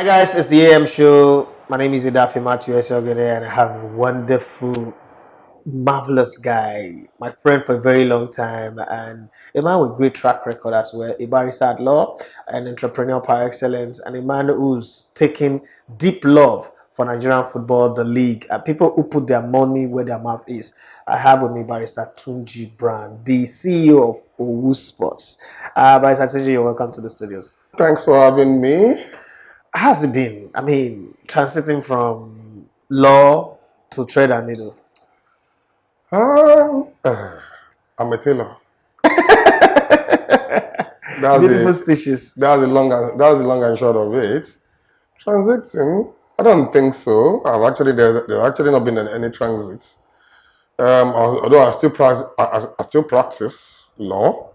Hi guys, it's the AM show. My name is Idafi Matthew Esiogene, and I have a wonderful, marvelous guy, my friend for a very long time, and a man with great track record as well, a barrister at law, an entrepreneur par excellence, and a man who's taking deep love for Nigerian football, the league, and people who put their money where their mouth is. I have with me barrister Tunji Brand, the CEO of Owu Sports. Barrister Tunji, you're welcome to the studios. Thanks for having me. How's it been? I mean, transiting from law to trade and needle. I'm a tailor. Beautiful stitches. That's the long and short of it. Transiting, I don't think so. There's actually not been any transits. Although I still practice law,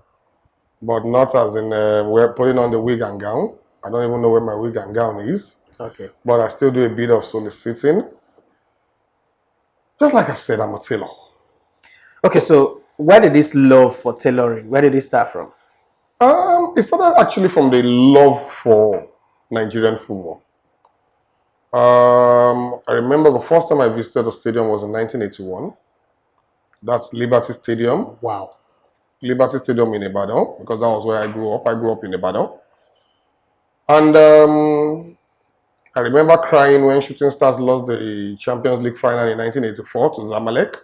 but not as in we're putting on the wig and gown. I don't even know where my wig and gown is. Okay. But I still do a bit of soliciting. Just like I've said, I'm a tailor. Okay, so where did this love for tailoring, where did it start from? It started actually from the love for Nigerian football. I remember the first time I visited the stadium was in 1981. That's Liberty Stadium. Wow. Liberty Stadium in Ibadan, because that was where I grew up. I grew up in Ibadan. And I remember crying when Shooting Stars lost the Champions League final in 1984 to Zamalek.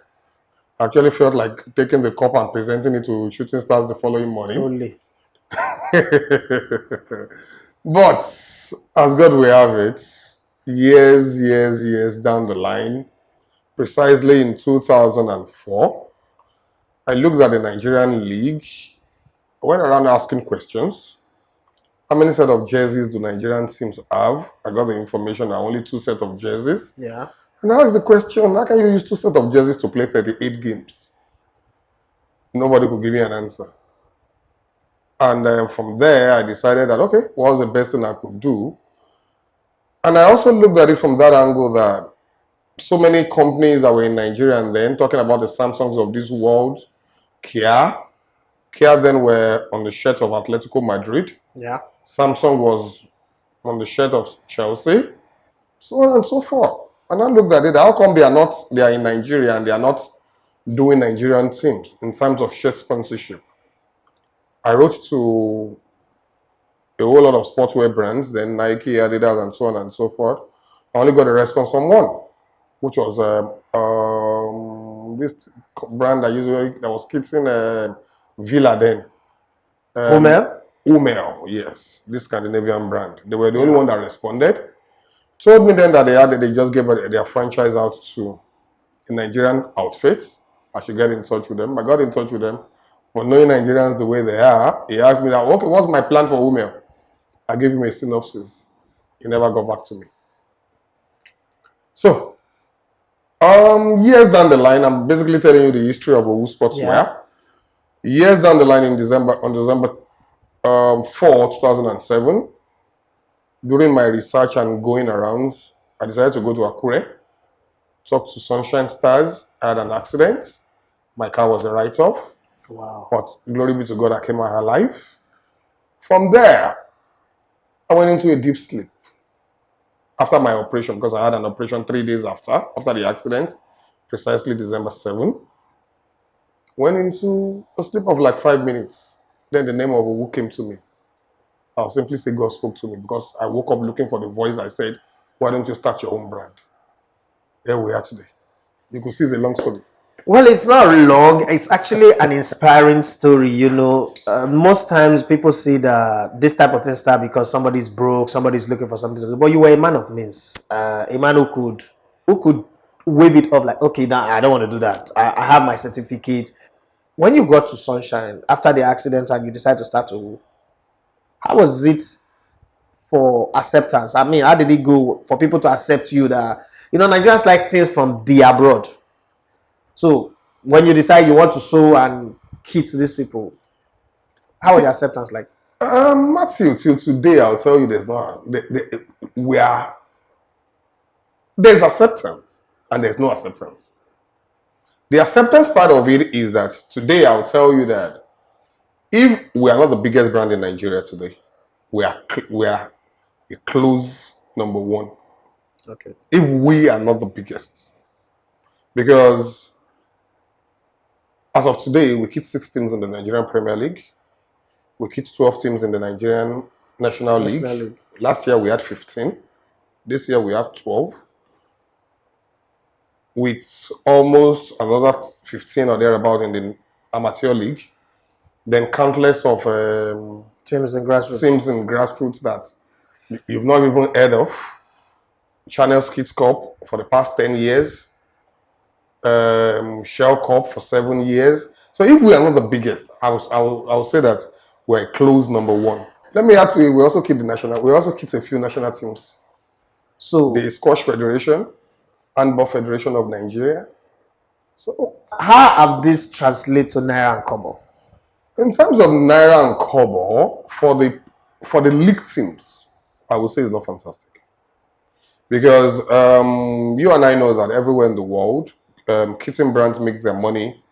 I actually felt like taking the cup and presenting it to Shooting Stars the following morning. Only. But as God will have it, years down the line, precisely in 2004, I looked at the Nigerian league. I went around asking questions. How many set of jerseys do Nigerian teams have? I got the information that only 2 sets of jerseys. Yeah. And I asked the question, how can you use 2 sets of jerseys to play 38 games? Nobody could give me an answer. And from there, I decided that, okay, what was the best thing I could do? And I also looked at it from that angle that so many companies that were in Nigeria and then, talking about the Samsungs of this world, Kia then were on the shirt of Atletico Madrid. Yeah. Samsung was on the shirt of Chelsea, so on and so forth. And I looked at it, how come they are in Nigeria and they are not doing Nigerian teams in terms of shirt sponsorship? I wrote to a whole lot of sportswear brands, then Nike, Adidas, and so on and so forth. I only got a response from one, which was this brand that was kissing Villa then. Umel, yes, this Scandinavian brand. They were the only one that responded. Told me then that they just gave their franchise out to a Nigerian outfit. I should get in touch with them. I got in touch with them. But knowing Nigerians the way they are, he asked me that, okay, what's my plan for Umel? I gave him a synopsis. He never got back to me. So, years down the line, I'm basically telling you the history of Owu Sportswear. Yeah. Years down the line on December 4, 2007, during my research and going around, I decided to go to Akure, talk to Sunshine Stars. I had an accident. My car was a write-off. Wow. But glory be to God, I came out alive. From there, I went into a deep sleep after my operation, because I had an operation 3 days after the accident, precisely December 7. Went into a sleep of like 5 minutes. Then the name of Owu came to me. I'll simply say God spoke to me, because I woke up looking for the voice that said, why don't you start your own brand? Here we are today. You can see it's a long story. Well, it's not long. It's actually an inspiring story. You know, most times people see that this type of thing start because somebody's broke, somebody's looking for something to do. But you were a man of means, a man who could wave it off like, okay, now I don't want to do that. I have my certificate. When you got to Sunshine after the accident and you decided to start to, how was it for acceptance? I mean, how did it go for people to accept you that, you know, Nigerians like things from the abroad. So when you decide you want to sew and kit these people, how was the acceptance like? Matthew, till today, I'll tell you there's acceptance and there's no acceptance. The acceptance part of it is that today I'll tell you that if we are not the biggest brand in Nigeria today, we are a close number one. Okay. If we are not the biggest. Because as of today, we keep 6 teams in the Nigerian Premier League. We keep 12 teams in the Nigerian National League. Last year we had 15. This year we have 12. With almost another 15 or thereabout in the amateur league. Then countless of teams in grassroots that you've not even heard of. Channels Kids Cup for the past 10 years. Shell Cup for 7 years. So if we are not the biggest, I will say that we're a close number one. Let me add to it, we also keep a few national teams. So the Squash Federation, Handball Federation of Nigeria. So how have this translated to Naira and Kobo? In terms of Naira and Kobo, for the league teams, I would say it's not fantastic. Because you and I know that everywhere in the world, kitten brands make their money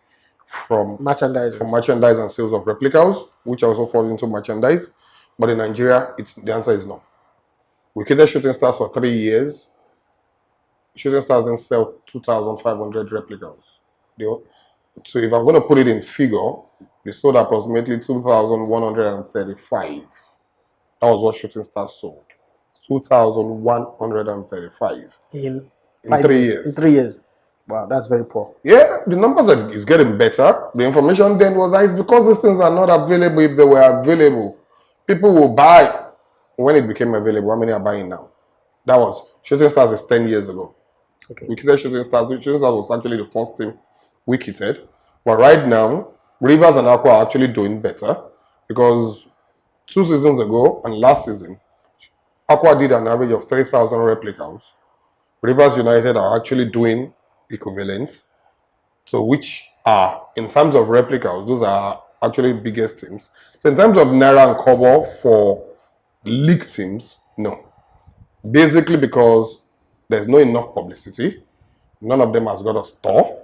from merchandise and sales of replicas, which also falls into merchandise. But in Nigeria, the answer is no. We cater Shooting Stars for 3 years. Shooting Stars then sell 2,500 replicas. So if I'm going to put it in figure, they sold approximately 2,135. That was what Shooting Stars sold. 2,135 in 3 years. In 3 years. Wow, that's very poor. Yeah, the numbers is getting better. The information then was that it's because these things are not available. If they were available, people will buy. When it became available, how many are buying now? That was Shooting Stars is 10 years ago. Okay. We kitted Shooting Stars. Shooting Stars was actually the first team we kitted. But right now, Rivers and Aqua are actually doing better because 2 seasons ago and last season, Aqua did an average of 3,000 replicas. Rivers United are actually doing equivalent. So which are, in terms of replicas, those are actually biggest teams. So in terms of Naira and Kobo for league teams, no. Basically because there's not enough publicity. None of them has got a store.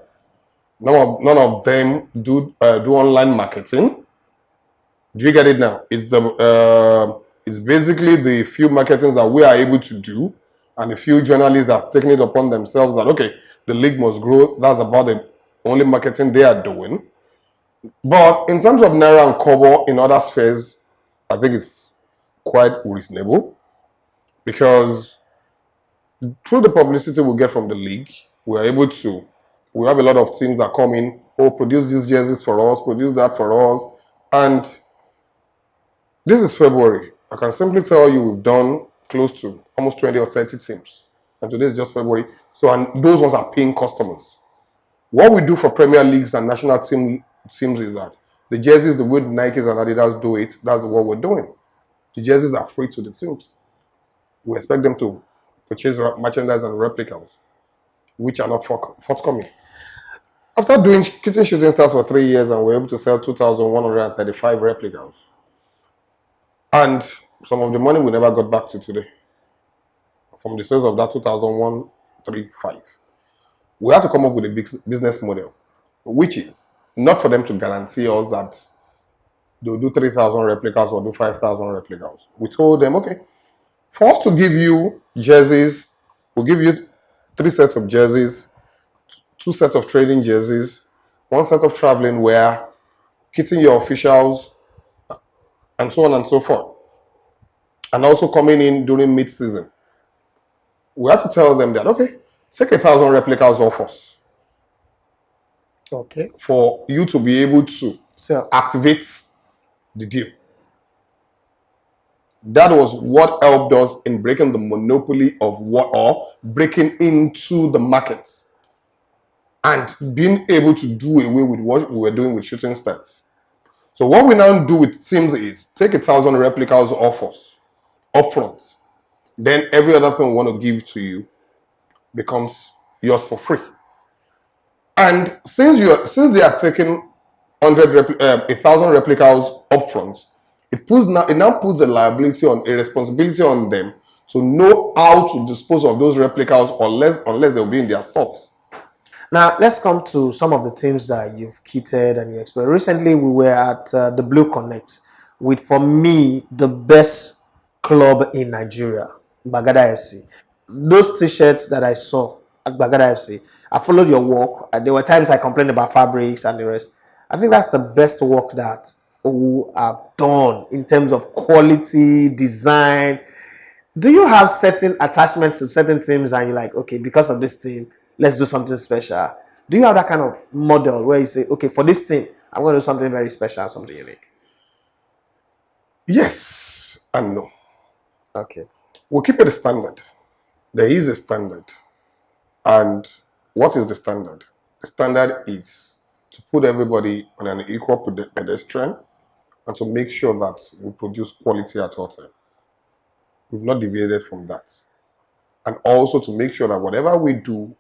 None of them do online marketing. Do you get it now? It's basically the few marketings that we are able to do, and the few journalists that have taken it upon themselves that okay, the league must grow. That's about the only marketing they are doing. But in terms of Naira and Kobo in other spheres, I think it's quite reasonable because through the publicity we get from the league, we have a lot of teams that come in, produce these jerseys for us, produce that for us. And this is February. I can simply tell you we've done close to almost 20 or 30 teams. And today is just February. So, and those ones are paying customers. What we do for Premier Leagues and national teams is that the jerseys, the way Nikes and Adidas do it, that's what we're doing. The jerseys are free to the teams. We expect them to purchase merchandise and replicas, which are not forthcoming. After doing kitchen Shooting Stars for 3 years and we're able to sell 2,135 replicas, and some of the money we never got back to today from the sales of that 2,135. We have to come up with a big business model, which is not for them to guarantee us that they'll do 3,000 replicas or do 5,000 replicas. We told them, okay, for us to give you jerseys, we'll give you 3 sets of jerseys, 2 sets of trading jerseys, 1 set of traveling wear, kitting your officials, and so on and so forth. And also coming in during mid-season. We have to tell them that, okay, take 1,000 replicas off us. Okay. For you to be able to activate the deal. That was what helped us in breaking the monopoly of breaking into the market and being able to do away with what we were doing with Shooting Stars. So what we now do with teams is take 1,000 replicas off us up front. Then every other thing we want to give to you becomes yours for free. And since they are taking 1,000 replicas up front, it now puts a responsibility on them to know how to dispose of those replicas unless they'll be in their stores. Now, let's come to some of the teams that you've kitted and you experienced. Recently, we were at the Blue Connect with, for me, the best club in Nigeria. Bagada FC. Those t-shirts that I saw at Bagada FC, I followed your work. There were times I complained about fabrics and the rest. I think that's the best work that Owu have done in terms of quality, design. Do you have certain attachments to certain teams and you're like, okay, because of this team, let's do something special? Do you have that kind of model where you say, okay, for this team, I'm going to do something very special, something unique? Yes and no. Okay. We'll keep it a standard. There is a standard. And what is the standard? The standard is to put everybody on an equal pedestrian and to make sure that we produce quality at all times. We've not deviated from that. And also to make sure that whatever we do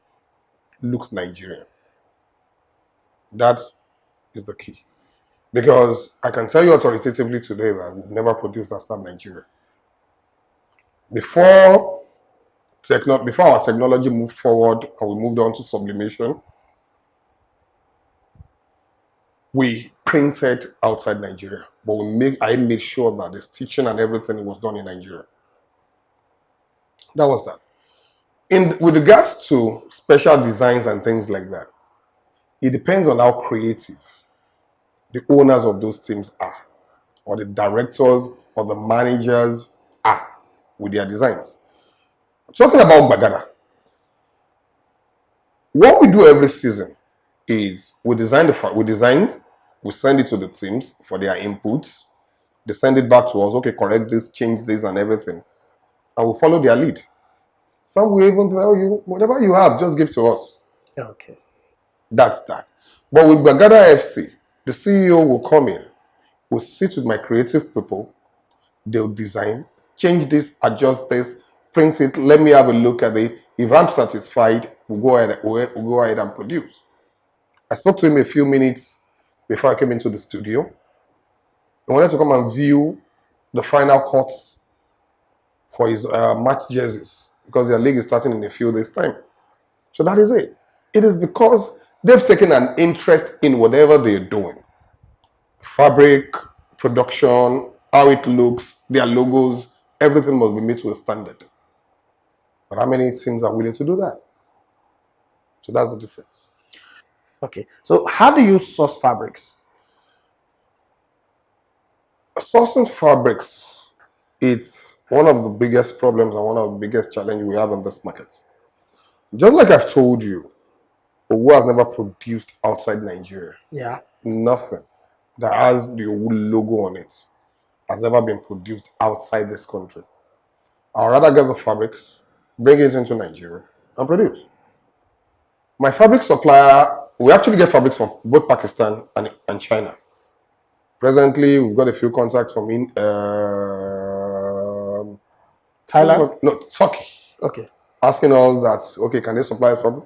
looks Nigerian. That is the key. Because I can tell you authoritatively today that we've never produced outside Nigeria. Before our technology moved forward and we moved on to sublimation, we printed outside Nigeria. But I made sure that the stitching and everything was done in Nigeria. That was that. With regards to special designs and things like that, it depends on how creative the owners of those teams are, or the directors or the managers are with their designs. Talking about Bagada, what we do every season is we send it to the teams for their inputs. They send it back to us, okay, correct this, change this and everything. And we follow their lead. Some will even tell you, whatever you have, just give to us. Okay. That's that. But with Bagada FC, the CEO will come in, will sit with my creative people, they'll design, change this, adjust this, print it, let me have a look at it. If I'm satisfied, we'll go ahead and produce. I spoke to him a few minutes before I came into the studio. He wanted to come and view the final cuts for his match jerseys because their league is starting in a few days' time. So that is it. It is because they've taken an interest in whatever they're doing. Fabric, production, how it looks, their logos, everything must be made to a standard. But how many teams are willing to do that? So that's the difference. Okay. So how do you source fabrics? Sourcing fabrics, it's one of the biggest problems and one of the biggest challenges we have in this market. Just like I've told you, Owu has never produced outside Nigeria. Yeah. Nothing that has the Owu logo on it has ever been produced outside this country. I'd rather get the fabrics, bring it into Nigeria, and produce. My fabric supplier, we actually get fabrics from both Pakistan and China. Presently, we've got a few contacts from Thailand? No, Turkey. Okay. Asking us that, okay, can they supply fabric?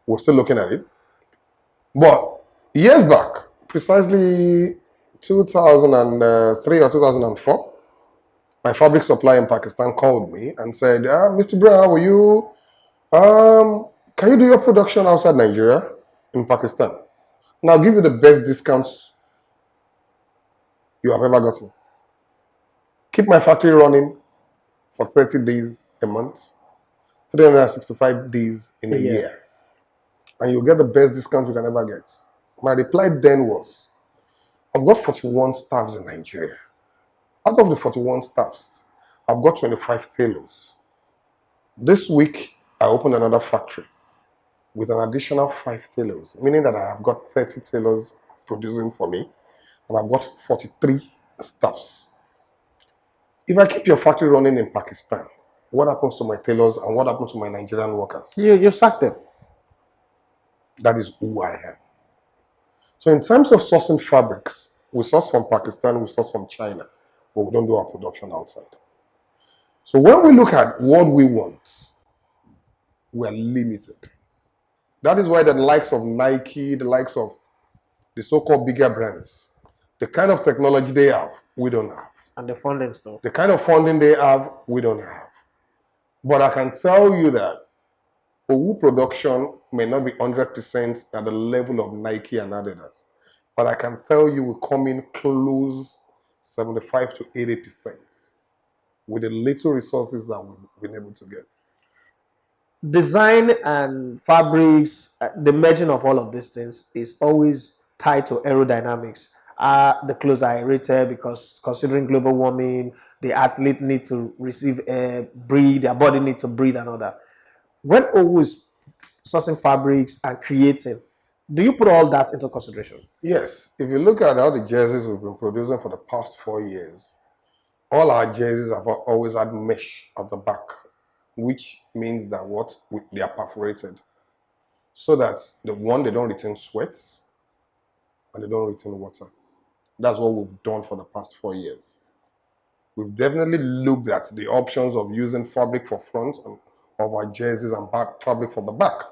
We're still looking at it. But years back, precisely 2003 or 2004, my fabric supplier in Pakistan called me and said, Mr. Brown, how are you? Can you do your production outside Nigeria in Pakistan? And I'll give you the best discounts you have ever gotten. Keep my factory running for 30 days a month, 365 days in a year. And you'll get the best discount you can ever get. My reply then was, I've got 41 staffs in Nigeria. Out of the 41 staffs, I've got 25 tailors. This week, I opened another factory with an additional 5 tailors, meaning that I have got 30 tailors producing for me, and I've got 43 staffs. If I keep your factory running in Pakistan, what happens to my tailors and what happens to my Nigerian workers? You sack them. That is who I am. So in terms of sourcing fabrics, we source from Pakistan, we source from China, but we don't do our production outside. So when we look at what we want, we're limited. That is why the likes of Nike, the likes of the so-called bigger brands, the kind of technology they have, we don't have. And the funding stuff. The kind of funding they have, we don't have. But I can tell you that Owu production may not be 100% at the level of Nike and Adidas. But I can tell you we come in close 75 to 80% with the little resources that we've been able to get. Design and fabrics, the merging of all of these things is always tied to aerodynamics. The clothes are aerated because considering global warming, the athlete needs to receive air, breathe, their body needs to breathe and all that. When Owu is sourcing fabrics and creating, do you put all that into consideration? Yes, if you look at all the jerseys we've been producing for the past 4 years, all our jerseys have always had mesh at the back, which means that they are perforated, so that they don't retain sweat and they don't retain water. That's what we've done for the past 4 years. We've definitely looked at the options of using fabric for front of our jerseys and back fabric for the back,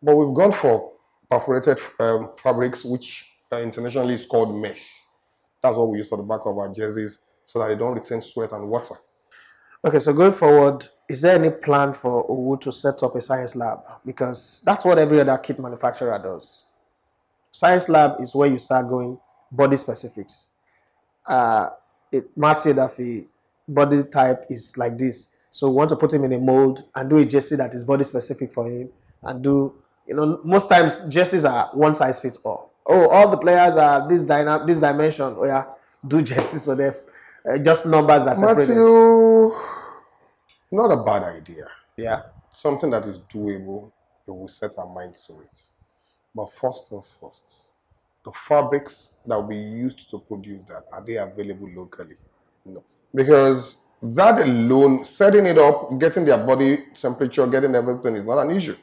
but we've gone for perforated fabrics, which internationally is called mesh. That's what we use for the back of our jerseys, so that they don't retain sweat and water. Okay, so going forward, is there any plan for Owu to set up a science lab? Because that's what every other kit manufacturer does. Science lab is where you start going body specifics. Matthew Duffy, body type is like this. So we want to put him in a mold and do a jersey that is body specific for him and do, most times jerseys are one size fits all. Oh, all the players are this dimension. Oh yeah, do jerseys for them. Just numbers are separated. Matthew, not a bad idea. Yeah. Something that is doable, we will set our minds to it. But first things first, the fabrics that will be used to produce that, are they available locally? No. Because that alone, setting it up, getting their body temperature, getting everything is not an issue.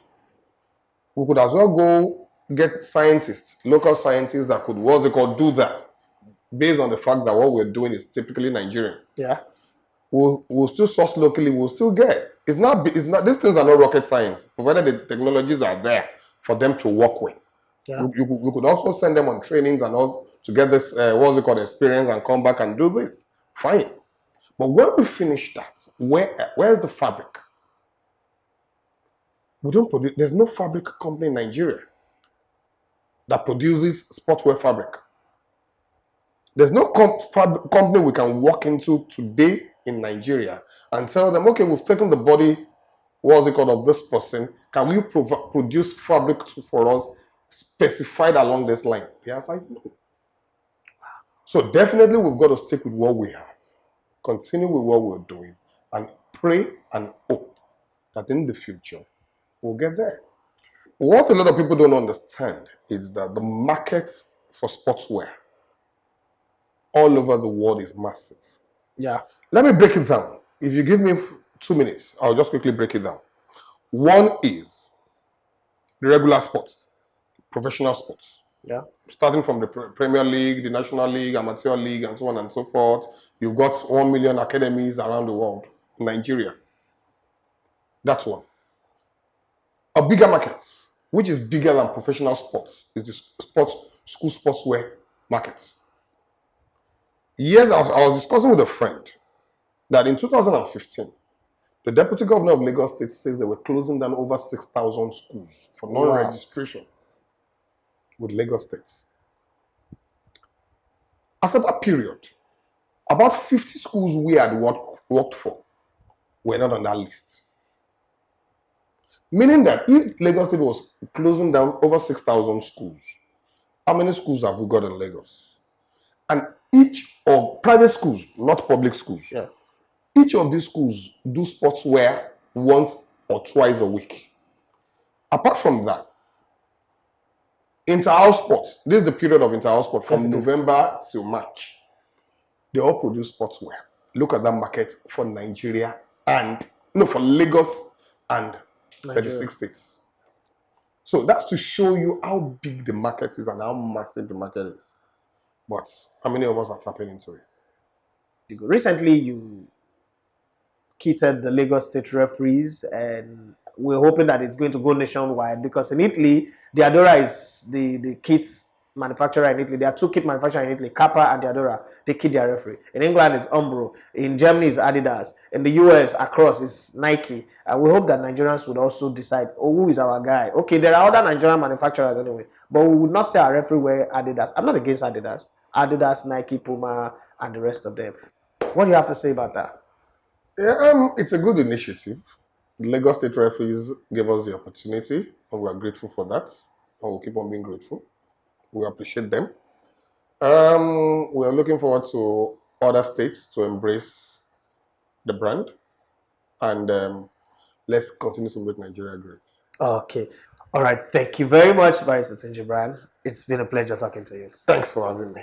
We could as well go get scientists, local scientists that could, do that, based on the fact that what we're doing is typically Nigerian. Yeah. We'll still source locally, we'll still get. These things are not rocket science, provided the technologies are there for them to work with. Yeah. We could also send them on trainings and all to get this, experience and come back and do this. Fine. But when we finish that, where's the fabric? We don't produce, there's no fabric company in Nigeria that produces sportswear fabric. There's no company we can walk into today in Nigeria and tell them, okay, we've taken the body, of this person. Can we produce fabric for us specified along this line? The answer is no. So definitely we've got to stick with what we have, continue with what we're doing, and pray and hope that in the future we'll get there. What a lot of people don't understand is that the market for sportswear all over the world is massive. Yeah. Let me break it down. If you give me 2 minutes, I'll just quickly break it down. One is the regular sports, professional sports. Yeah. Starting from the Premier League, the National League, Amateur League, and so on and so forth. You've got 1 million academies around the world, in Nigeria. That's one. A bigger market, which is bigger than professional sports, is the school sportswear market. Yes, I was discussing with a friend that in 2015, the deputy governor of Lagos State says they were closing down over 6,000 schools for non-registration with Lagos State. As of that period, about 50 schools we had worked for were not on that list. Meaning that if Lagos State was closing down over 6,000 schools, how many schools have we got in Lagos? And each of private schools, not public schools, each of these schools do sportswear once or twice a week. Apart from that, inter-house sports, this is the period of inter-house sports from November till March. They all produce sportswear. Look at that market for Nigeria for Lagos and 36 states. So that's to show you how big the market is and how massive the market is. But how many of us are tapping into it? Recently, you kitted the Lagos State referees, and we're hoping that it's going to go nationwide, because in Italy, Diadora is the kits manufacturer in Italy. There are two kit manufacturers in Italy, Kappa and Diadora. They kit their referee. In England, it's Umbro. In Germany, it's Adidas. In the US, across, it's Nike. And we hope that Nigerians would also decide, who is our guy? Okay, there are other Nigerian manufacturers anyway, but we would not say our referee wear Adidas. I'm not against Adidas. Adidas, Nike, Puma, and the rest of them. What do you have to say about that? Yeah, it's a good initiative. The Lagos State referees gave us the opportunity, and we are grateful for that. And we'll keep on being grateful. We appreciate them. We are looking forward to other states to embrace the brand, and let's continue to make Nigeria great. Okay. All right. Thank you very much, Barrister Tunji. It's been a pleasure talking to you. Thanks for having me.